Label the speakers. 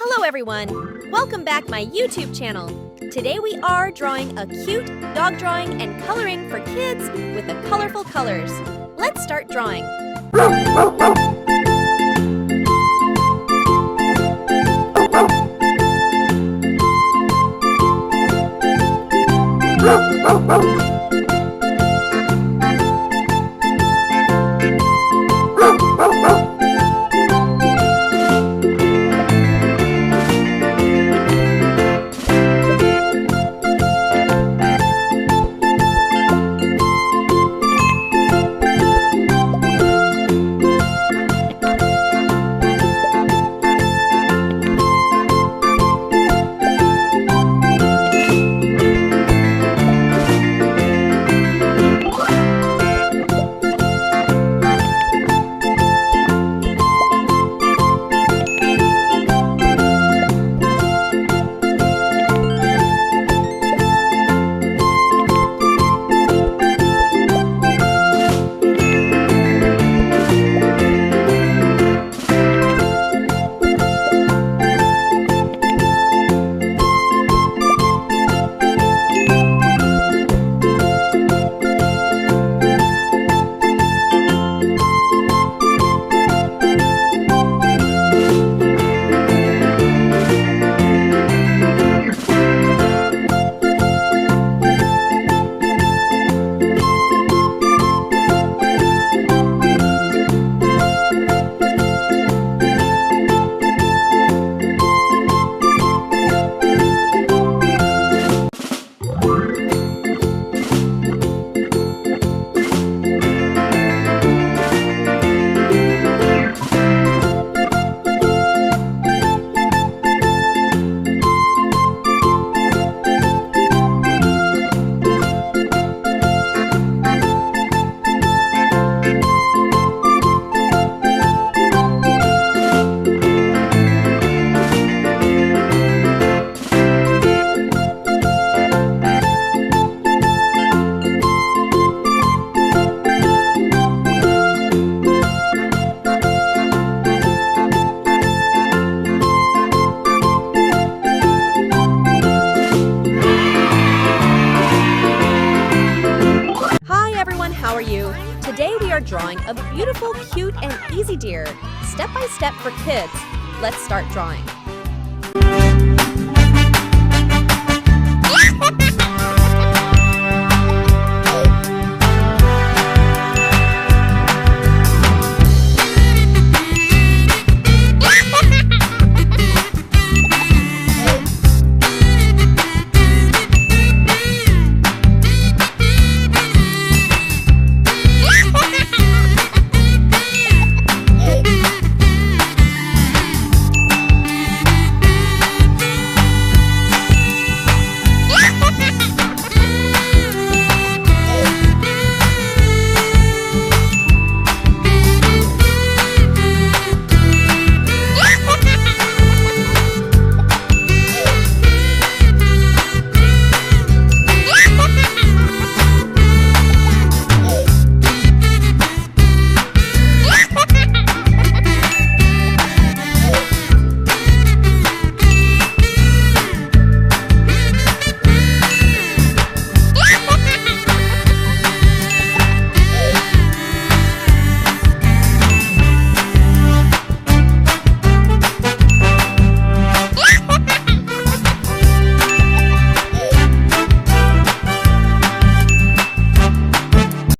Speaker 1: Hello everyone! Welcome back my YouTube channel. Today we are drawing a cute dog drawing and coloring for kids with the colorful colors. Let's start drawing. How are you? Today we are drawing a beautiful, cute, and easy deer, step by step for kids. Let's start drawing.